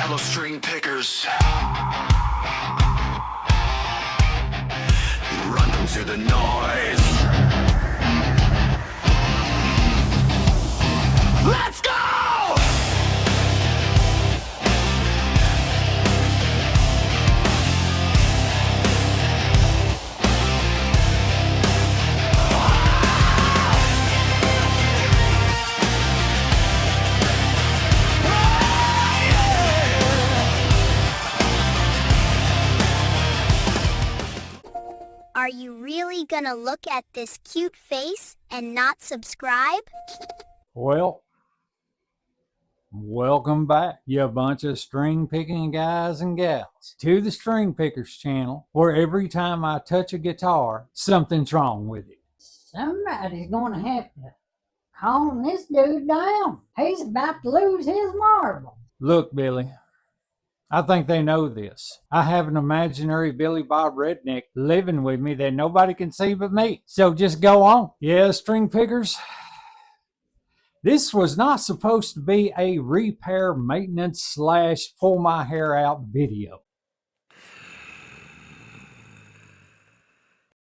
fellow string pickers. Run to the noise. Let's go! Are you really gonna look at this cute face and not subscribe? Well, welcome back, you bunch of string picking guys and gals, to the String Pickers channel, where every time I touch a guitar, something's wrong with it. Somebody's gonna have to calm this dude down. He's about to lose his marble. Look, Billy, I think they know this. I have an imaginary Billy Bob Redneck living with me that nobody can see but me. So just go on. Yeah, string pickers. This was not supposed to be a repair, maintenance / pull my hair out video.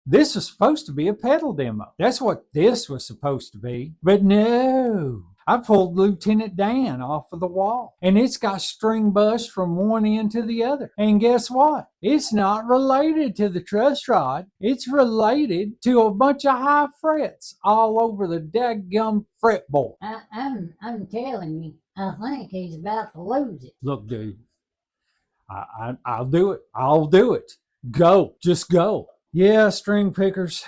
This was supposed to be a pedal demo. That's what this was supposed to be. But no, I pulled Lieutenant Dan off of the wall, and it's got string bush from one end to the other. And guess what? It's not related to the truss rod. It's related to a bunch of high frets all over the dadgum fretboard. I'm telling you, I think he's about to lose it. Look, dude, I'll do it. I'll do it. Go. Just go. Yeah, string pickers,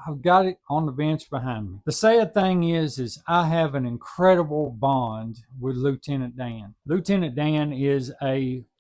I've got it on the bench behind me. The sad thing is I have an incredible bond with Lieutenant Dan. Lieutenant Dan is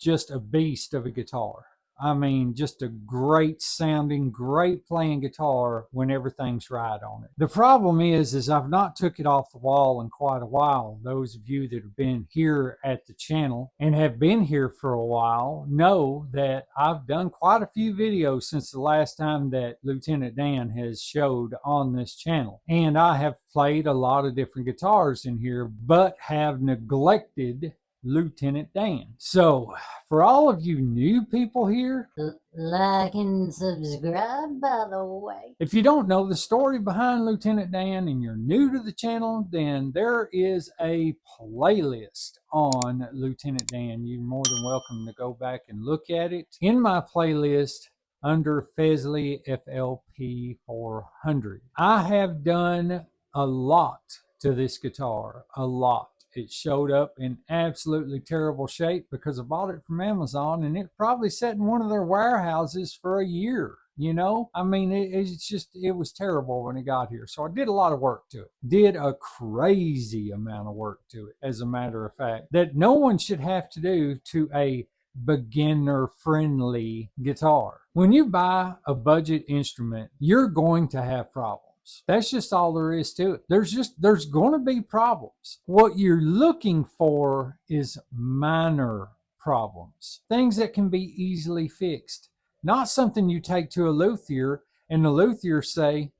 just a beast of a guitar. I mean, just a great sounding, great playing guitar when everything's right on it. The problem is I've not took it off the wall in quite a while. Those of you that have been here at the channel and have been here for a while know that I've done quite a few videos since the last time that Lieutenant Dan has showed on this channel. And I have played a lot of different guitars in here, but have neglected Lieutenant Dan. So for all of you new people here, like and subscribe, by the way. If you don't know the story behind Lieutenant Dan and you're new to the channel, then there is a playlist on Lieutenant Dan. You're more than welcome to go back and look at it. In my playlist under Fesley FLP 400, I have done a lot to this guitar, a lot. It showed up in absolutely terrible shape because I bought it from Amazon, and it probably sat in one of their warehouses for a year. You know, I mean, it was terrible when it got here. So I did a lot of work to it. Did a crazy amount of work to it, as a matter of fact, that no one should have to do to a beginner-friendly guitar. When you buy a budget instrument, you're going to have problems. That's just all there is to it. There's going to be problems. What you're looking for is minor problems, things that can be easily fixed, not something you take to a luthier and the luthier say,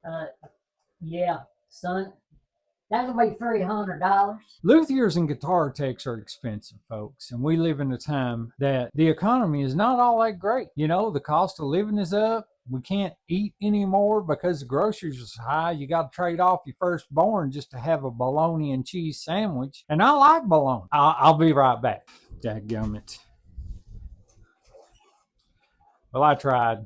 yeah, son, that'll be $300. Luthiers and guitar techs are expensive, folks, and we live in a time that the economy is not all that great. You know, the cost of living is up. We can't eat anymore because the groceries are high. You got to trade off your firstborn just to have a bologna and cheese sandwich. And I like bologna. I'll be right back. Dadgummit. Well, I tried.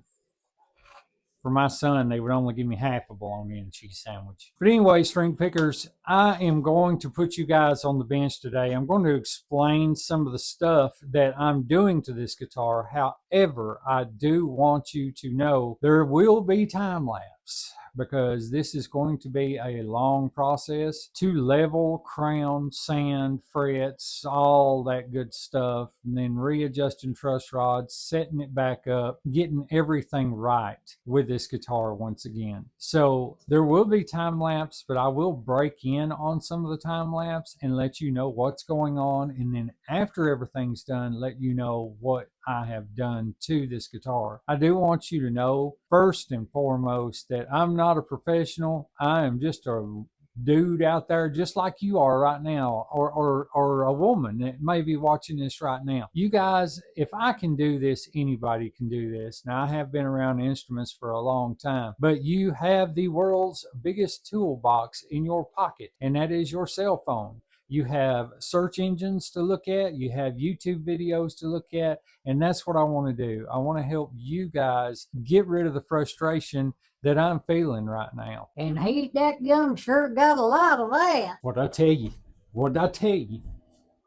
For my son, they would only give me half a bologna and cheese sandwich. But anyway, string pickers, I am going to put you guys on the bench today. I'm going to explain some of the stuff that I'm doing to this guitar. However, I do want you to know there will be time lapse, because this is going to be a long process to level, crown, sand, frets, all that good stuff, and then readjusting truss rods, setting it back up, getting everything right with this guitar once again. So there will be time lapse, but I will break in on some of the time lapse and let you know what's going on, and then after everything's done, let you know what I have done to this guitar. I do want you to know, first and foremost, that I'm not a professional. I am just a dude out there just like you are right now, or a woman that may be watching this right now. You guys, if I can do this, anybody can do this. Now, I have been around instruments for a long time, but you have the world's biggest toolbox in your pocket, and that is your cell phone. You have search engines to look at, you have YouTube videos to look at, and that's what I want to do. I want to help you guys get rid of the frustration that I'm feeling right now. And he, that gum, sure got a lot of that. What'd I tell you? What'd I tell you?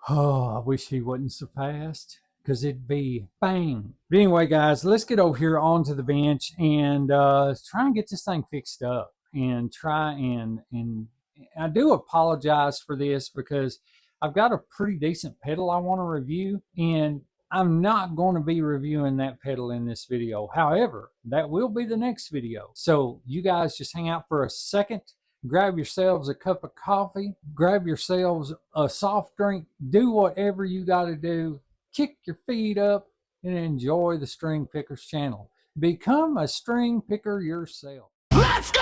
Oh, I wish he wasn't so fast, because it'd be bang. But anyway, guys, let's get over here onto the bench and try and get this thing fixed up, and try and I do apologize for this, because I've got a pretty decent pedal I want to review, and I'm not going to be reviewing that pedal in this video. However, that will be the next video. So you guys just hang out for a second, grab yourselves a cup of coffee, grab yourselves a soft drink, do whatever you got to do, kick your feet up, and enjoy the String Pickers channel. Become a string picker yourself. Let's go!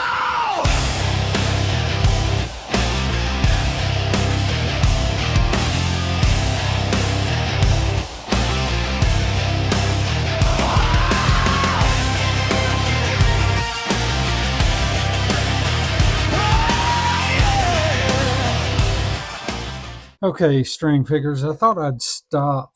Okay, string pickers, I thought I'd stop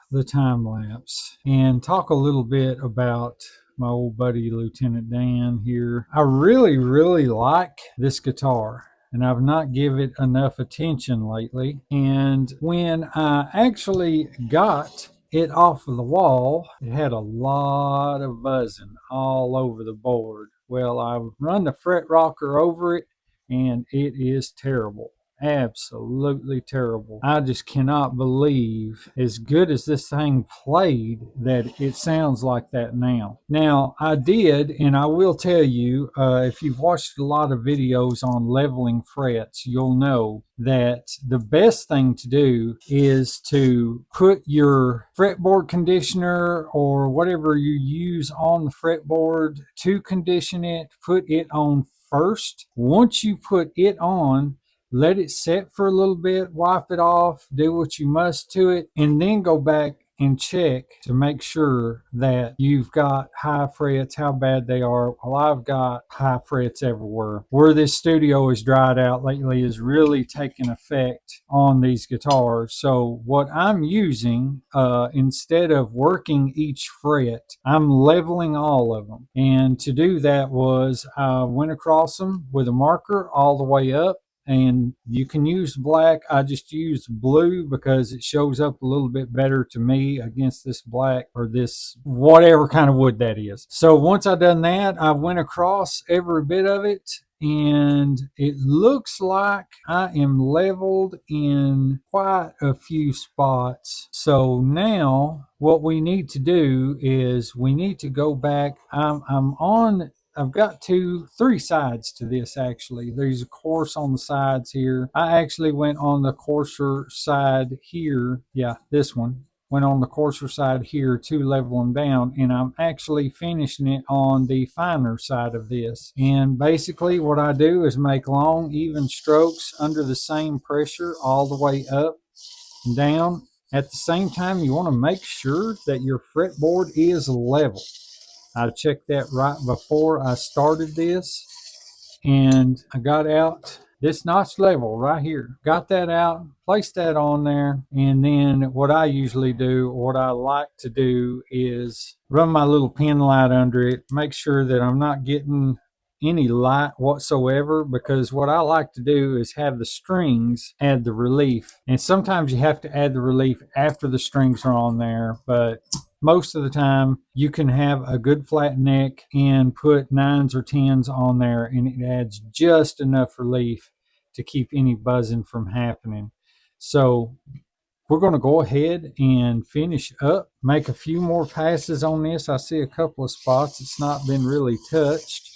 the time lapse and talk a little bit about my old buddy Lieutenant Dan here. I really like this guitar, and I've not given it enough attention lately. And when I actually got it off of the wall, it had a lot of buzzing all over the board. Well, I've run the fret rocker over it, and it is terrible. Absolutely terrible. I just cannot believe, as good as this thing played, that it sounds like that now. Now, I did, and I will tell you, if you've watched a lot of videos on leveling frets, you'll know that the best thing to do is to put your fretboard conditioner or whatever you use on the fretboard to condition it, put it on first. Once you put it on, let it set for a little bit, wipe it off, do what you must to it, and then go back and check to make sure that you've got high frets, how bad they are. Well, I've got high frets everywhere. Where this studio is dried out lately is really taking effect on these guitars. So what I'm using, instead of working each fret, I'm leveling all of them. And to do that was I went across them with a marker all the way up. And you can use black. I just used blue because it shows up a little bit better to me against this black, or this whatever kind of wood that is. So once I done that, I went across every bit of it, and it looks like I am leveled in quite a few spots. So now what we need to do is we need to go back. I've got three sides to this actually. There's a coarse on the sides here. I actually went on the coarser side here. Yeah, this one. Went on the coarser side here to level them down, and I'm actually finishing it on the finer side of this. And basically what I do is make long, even strokes under the same pressure all the way up and down. At the same time, you want to make sure that your fretboard is level. I checked that right before I started this, and I got out this notch level right here. Got that out, placed that on there, and then what I usually do, what I like to do, is run my little pin light under it, make sure that I'm not getting any light whatsoever, because what I like to do is have the strings add the relief. And sometimes you have to add the relief after the strings are on there, but most of the time you can have a good flat neck and put 9s or 10s on there, and it adds just enough relief to keep any buzzing from happening. So we're going to go ahead and finish up, make a few more passes on this. I see a couple of spots it's not been really touched.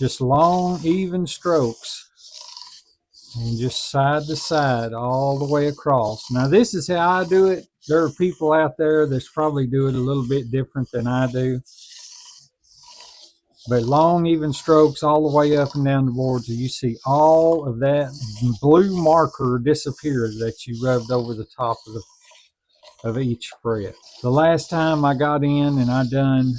Just long, even strokes, and just side to side all the way across. Now this is how I do it. There are people out there that probably do it a little bit different than I do. but long even strokes all the way up and down the board, so you see all of that blue marker disappear that you rubbed over the top of each fret. The last time I got in and I done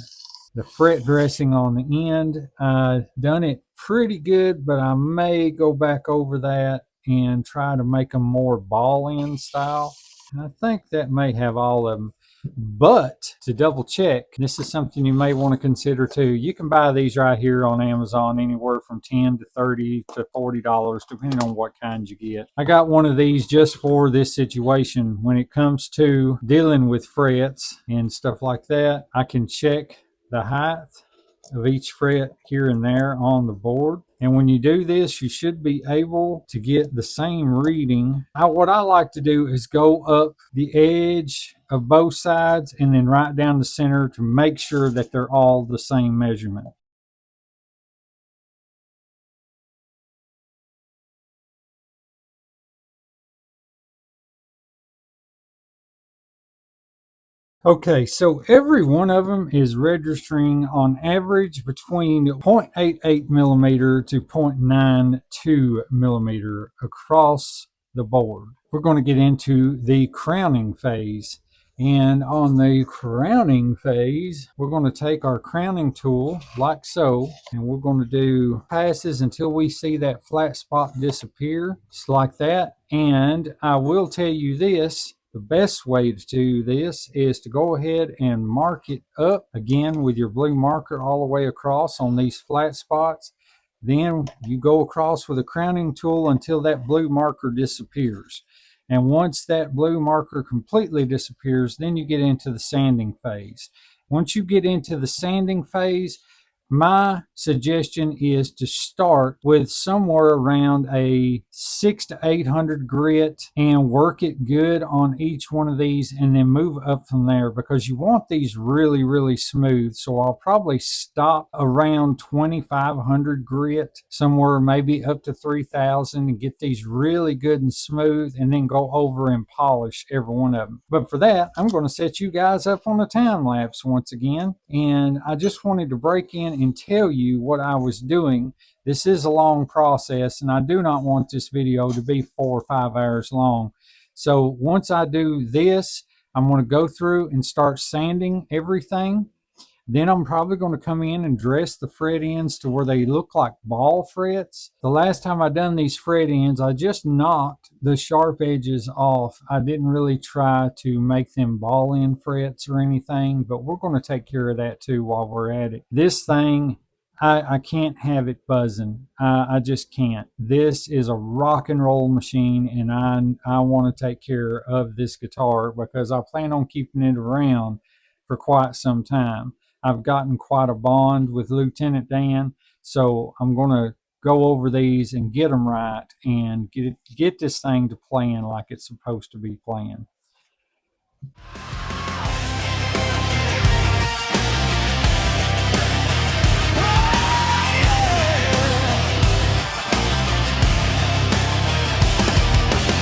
the fret dressing on the end, I done it pretty good, but I may go back over that and try to make them more ball end style. I think that may have all of them. But to double check, this is something you may want to consider too. You can buy these right here on Amazon anywhere from $10 to $30 to $40, depending on what kind you get. I got one of these just for this situation. When it comes to dealing with frets and stuff like that, I can check the height of each fret here and there on the board. And when you do this, you should be able to get the same reading. What I like to do is go up the edge of both sides and then right down the center to make sure that they're all the same measurement. Okay, so every one of them is registering on average between 0.88 millimeter to 0.92 millimeter across the board. We're going to get into the crowning phase. And on the crowning phase, we're going to take our crowning tool like so, and we're going to do passes until we see that flat spot disappear, just like that. And I will tell you this, the best way to do this is to go ahead and mark it up again with your blue marker all the way across on these flat spots. Then you go across with a crowning tool until that blue marker disappears. And once that blue marker completely disappears, then you get into the sanding phase. Once you get into the sanding phase, my suggestion is to start with somewhere around a 600 to 800 grit and work it good on each one of these and then move up from there, because you want these really, really smooth. So I'll probably stop around 2500 grit, somewhere maybe up to 3000, and get these really good and smooth, and then go over and polish every one of them. But for that, I'm going to set you guys up on a time lapse once again, and I just wanted to break in and tell you what I was doing. This is a long process, and I do not want this video to be 4 or 5 hours long. So once I do this, I'm going to go through and start sanding everything. Then I'm probably going to come in and dress the fret ends to where they look like ball frets. The last time I done these fret ends, I just knocked the sharp edges off. I didn't really try to make them ball end frets or anything, but we're going to take care of that too while we're at it. This thing, I can't have it buzzing. I just can't. This is a rock and roll machine, and I want to take care of this guitar because I plan on keeping it around for quite some time. I've gotten quite a bond with Lieutenant Dan, so I'm going to go over these and get them right and get this thing to playing like it's supposed to be playing.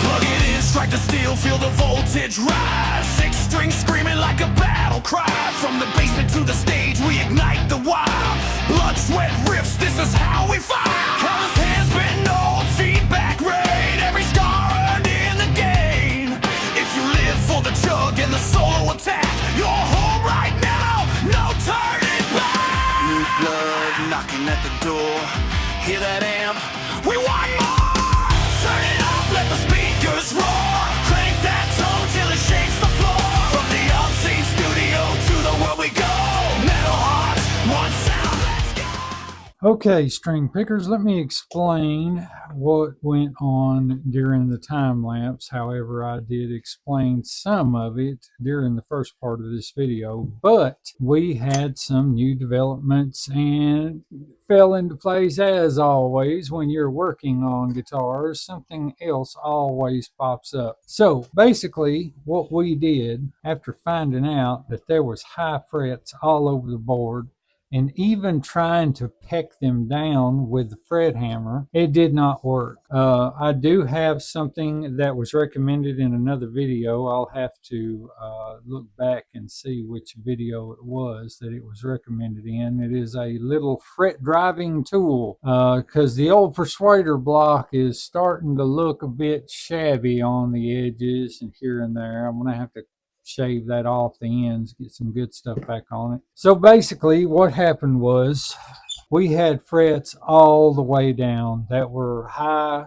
Plug it in, strike the steel, feel the voltage rise. 6 strings screaming like a battle cry. From the basement to the stage, we ignite the wild. Blood, sweat, riffs, this is how we fight. Colors, hands, been old, feedback rain. Every scar earned in the game. If you live for the chug and the solo attack, you're home right now, no turning back. New blood knocking at the door. Hear that amp? We want more. Turn it up, let the speakers roar. Crank that tone till it shakes the floor. From the unseen studio to the world we go. Metal hearts, one sound, let's go. Okay, string pickers, let me explain what went on during the time lapse. However, I did explain some of it during the first part of this video, but we had some new developments and fell into place as always. When you're working on guitars, something else always pops up. So basically what we did after finding out that there was high frets all over the board, and even trying to peck them down with the fret hammer, it did not work. I do have something that was recommended in another video. I'll have to look back and see which video it was that it was recommended in. It is a little fret driving tool, because the old persuader block is starting to look a bit shabby on the edges and here and there. I'm going to have to shave that off the ends, get some good stuff back on it. So basically what happened was we had frets all the way down that were high,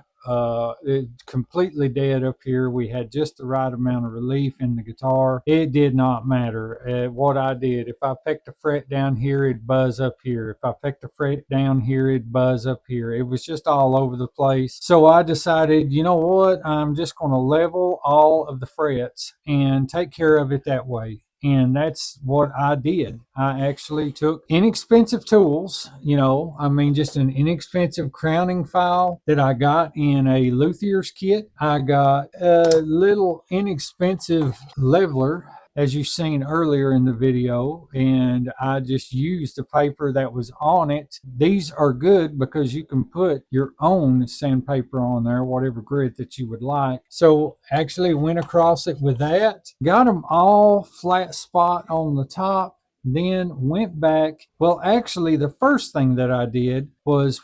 completely dead up here. We had just the right amount of relief in the guitar. It did not matter what I did. If I picked a fret down here, it'd buzz up here. If I picked a fret down here, it'd buzz up here. It was just all over the place. So I decided, you know what? I'm just going to level all of the frets and take care of it that way. And that's what I did. I actually took inexpensive tools, just an inexpensive crowning file that I got in a luthier's kit. I got a little inexpensive leveler, as you've seen earlier in the video, and I just used the paper that was on it. These are good because you can put your own sandpaper on there, whatever grit that you would like. So actually went across it with that, got them all flat spot on the top, then went back. Well, actually, the first thing that I did was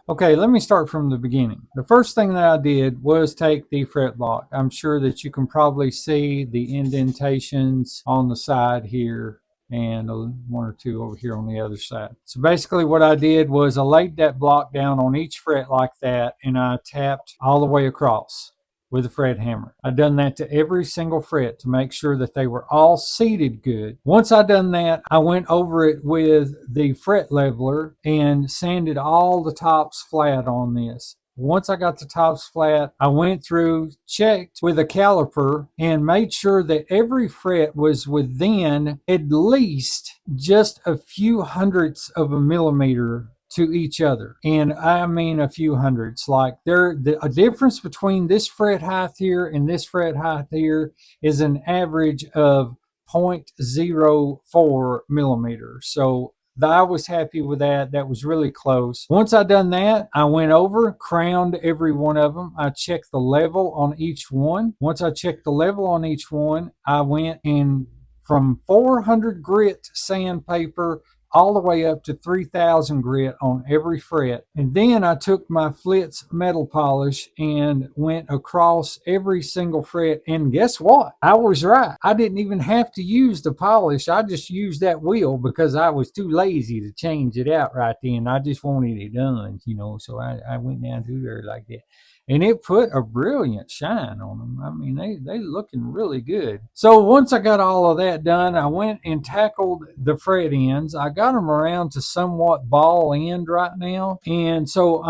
okay, let me start from the beginning. The first thing that I did was take the fret block. I'm sure that you can probably see the indentations on the side here and one or two over here on the other side. So basically what I did was I laid that block down on each fret like that, and I tapped all the way across with a fret hammer. I done that to every single fret to make sure that they were all seated good. Once I done that, I went over it with the fret leveler and sanded all the tops flat on this. Once I got the tops flat, I went through, checked with a caliper, and made sure that every fret was within at least just a few hundredths of a millimeter to each other. And I mean a few hundreds. Like a difference between this fret height here and this fret height here is an average of 0.04 millimeters. So I was happy with that. That was really close. Once I done that, I went over, crowned every one of them. I checked the level on each one. Once I checked the level on each one, I went in from 400 grit sandpaper all the way up to 3,000 grit on every fret. And then I took my Flitz metal polish and went across every single fret. And guess what? I was right. I didn't even have to use the polish. I just used that wheel because I was too lazy to change it out right then. I just wanted it done, so I went down through there like that. And it put a brilliant shine on them. I mean, they looking really good. So once I got all of that done, I went and tackled the fret ends. I got them around to somewhat ball end right now. And so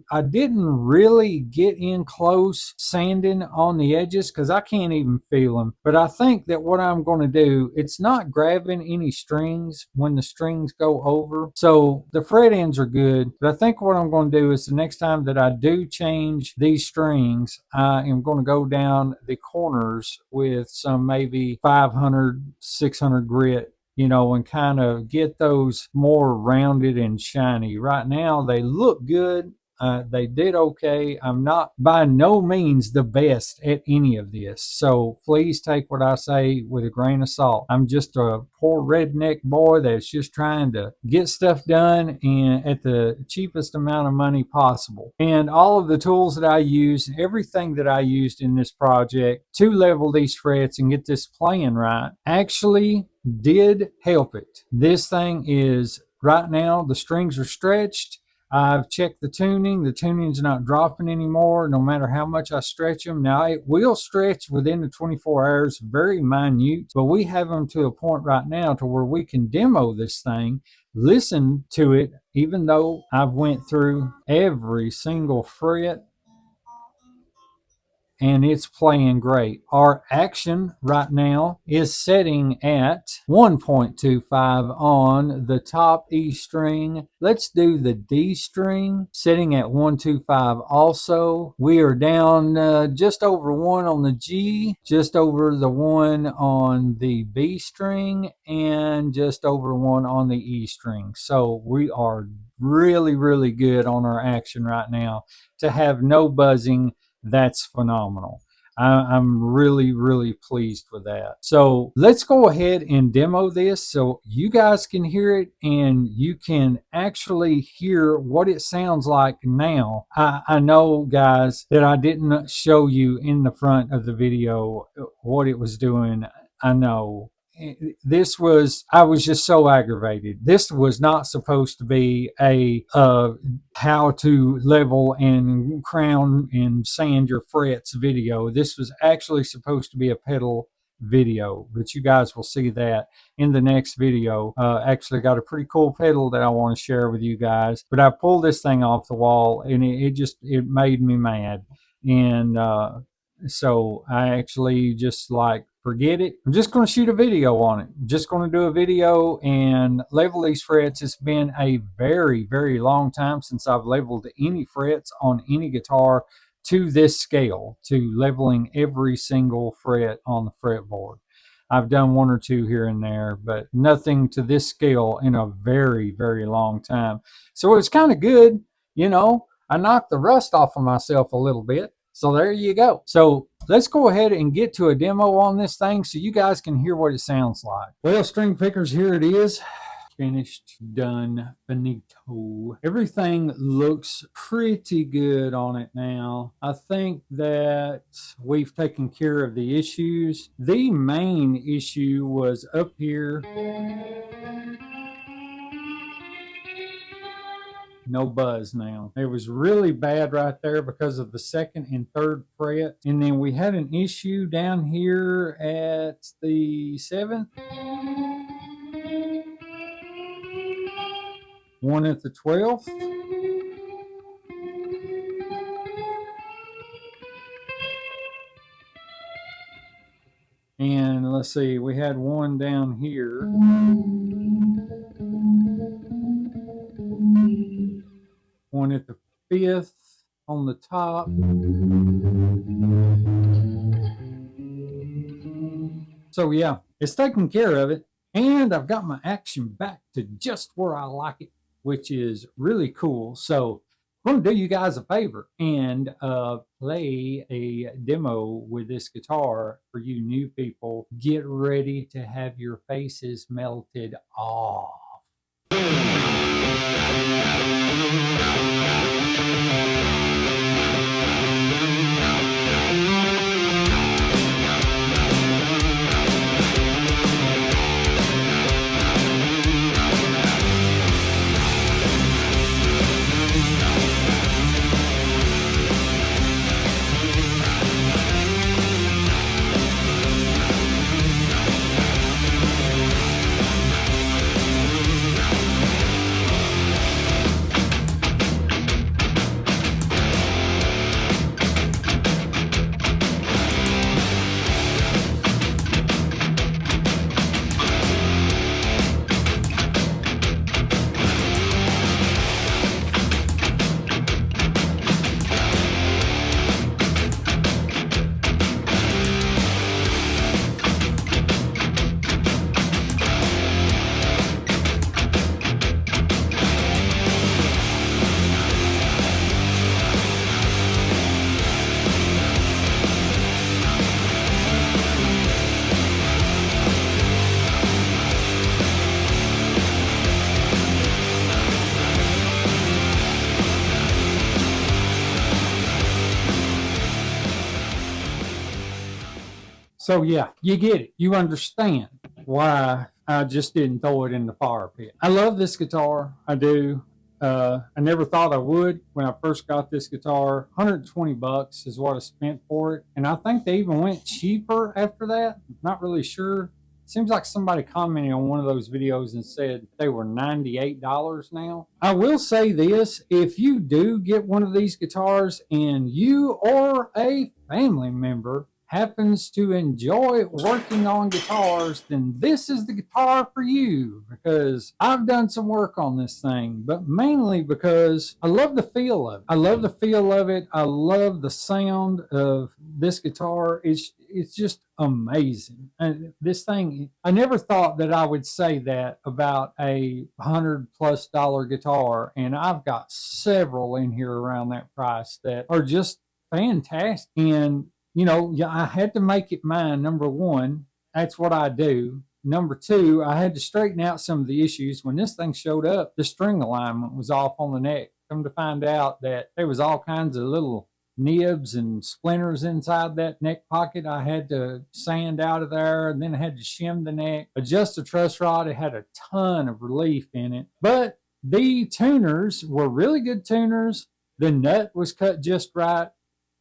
I didn't really get in close sanding on the edges because I can't even feel them. But I think that what I'm going to do, it's not grabbing any strings when the strings go over. So the fret ends are good. But I think what I'm going to do is the next time that I do change these strings, I am going to go down the corners with some maybe 500, 600 grit, and kind of get those more rounded and shiny. Right now, they look good. They did okay. I'm not by no means the best at any of this. So please take what I say with a grain of salt. I'm just a poor redneck boy that's just trying to get stuff done and at the cheapest amount of money possible. And all of the tools that I use, everything that I used in this project to level these frets and get this playing right, actually did help it. This thing is, right now, the strings are stretched. I've checked the tuning. The tuning's not dropping anymore, no matter how much I stretch them. Now, it will stretch within the 24 hours, very minute, but we have them to a point right now to where we can demo this thing, listen to it, even though I've went through every single fret and it's playing great. Our action right now is setting at 1.25 on the top E string. Let's do the D string, setting at 125 also. We are down just over 1 on the G, just over the 1 on the B string, and just over 1 on the E string. So we are really, really good on our action right now. To have no buzzing, that's phenomenal. I'm really, really pleased with that. So let's go ahead and demo this so you guys can hear it and you can actually hear what it sounds like now. I know, guys, that I didn't show you in the front of the video what it was doing. I know. I was just so aggravated. This was not supposed to be a how to level and crown and sand your frets video. This was actually supposed to be a pedal video, but you guys will see that in the next video. Actually got a pretty cool pedal that I want to share with you guys, but I pulled this thing off the wall and it made me mad. And so I actually just like, forget it. I'm just going to shoot a video on it. I'm just going to do a video and level these frets. It's been a very, very long time since I've leveled any frets on any guitar to this scale, to leveling every single fret on the fretboard. I've done 1 or 2 here and there, but nothing to this scale in a very, very long time. So it's kind of good, you know. I knocked the rust off of myself a little bit. So there you go. So let's go ahead and get to a demo on this thing so you guys can hear what it sounds like. Well, string pickers, here it is. Finished, done, finito. Everything looks pretty good on it now. I think that we've taken care of the issues. The main issue was up here. No buzz now. It was really bad right there because of the 2nd and 3rd fret. And then we had an issue down here at the 7th. One at the 12th. And let's see, we had one down here. One at the 5th on the top. So yeah, it's taking care of it. And I've got my action back to just where I like it, which is really cool. So I'm going to do you guys a favor and play a demo with this guitar for you new people. Get ready to have your faces melted off. So yeah, you get it. You understand why I just didn't throw it in the fire pit. I love this guitar. I do. I never thought I would when I first got this guitar. 120 bucks is what I spent for it. And I think they even went cheaper after that. Not really sure. Seems like somebody commented on one of those videos and said they were $98 now. I will say this, if you do get one of these guitars and you or a family member happens to enjoy working on guitars, then this is the guitar for you, because I've done some work on this thing, but mainly because I love the feel of it. I love the feel of it. I love the sound of this guitar. It's just amazing. And this thing, I never thought that I would say that about a $100+ guitar, and I've got several in here around that price that are just fantastic. And you know, I had to make it mine. Number one, that's what I do. Number two, I had to straighten out some of the issues. When this thing showed up, the string alignment was off on the neck. Come to find out that there was all kinds of little nibs and splinters inside that neck pocket. I had to sand out of there, and then I had to shim the neck, adjust the truss rod. It had a ton of relief in it. But the tuners were really good tuners. The nut was cut just right.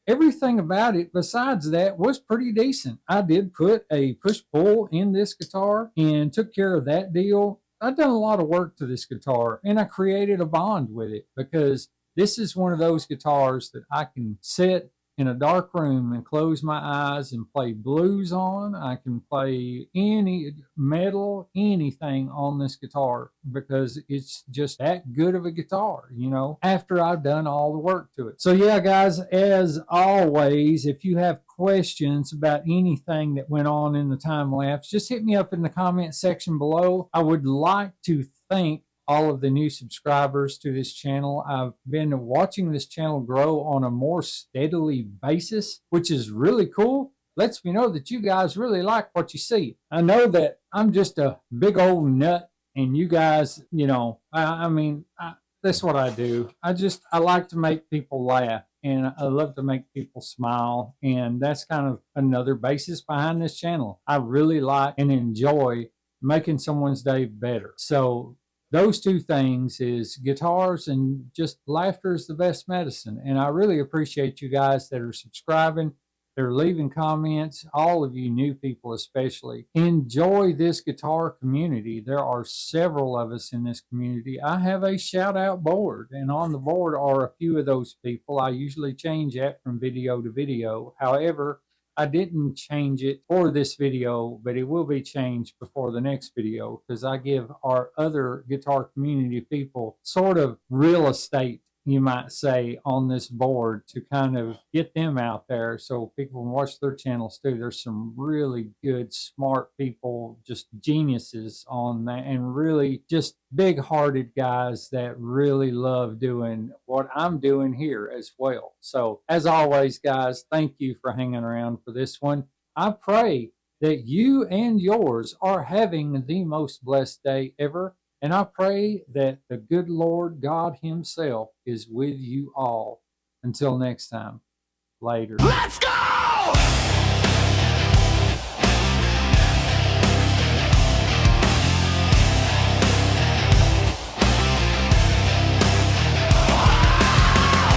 Everything about it besides that was pretty decent. I did put a push-pull in this guitar and took care of that deal. I've done a lot of work to this guitar, and I created a bond with it, because this is one of those guitars that I can sit in a dark room and close my eyes and play blues on. I can play any metal, anything on this guitar, because it's just that good of a guitar, you know, after I've done all the work to it. So yeah, guys, as always, if you have questions about anything that went on in the time lapse, just hit me up in the comment section below. I would like to thank all of the new subscribers to this channel. I've been watching this channel grow on a more steadily basis, which is really cool. Lets me know that you guys really like what you see. I know that I'm just a big old nut, and you guys, you know, that's what I do. I like to make people laugh, and I love to make people smile, and that's kind of another basis behind this channel. I really like and enjoy making someone's day better. So those two things is guitars, and just laughter is the best medicine. And I really appreciate you guys that are subscribing, that are leaving comments, all of you new people especially. Enjoy this guitar community. There are several of us in this community. I have a shout out board, and on the board are a few of those people. I usually change that from video to video. However, I didn't change it for this video, but it will be changed before the next video, because I give our other guitar community people sort of real estate, you might say, on this board to kind of get them out there so people can watch their channels too. There's some really good, smart people, just geniuses on that, and really just big-hearted guys that really love doing what I'm doing here as well. So as always, guys, thank you for hanging around for this one. I pray that you and yours are having the most blessed day ever. And I pray that the good Lord God himself is with you all. Until next time, later. Let's go!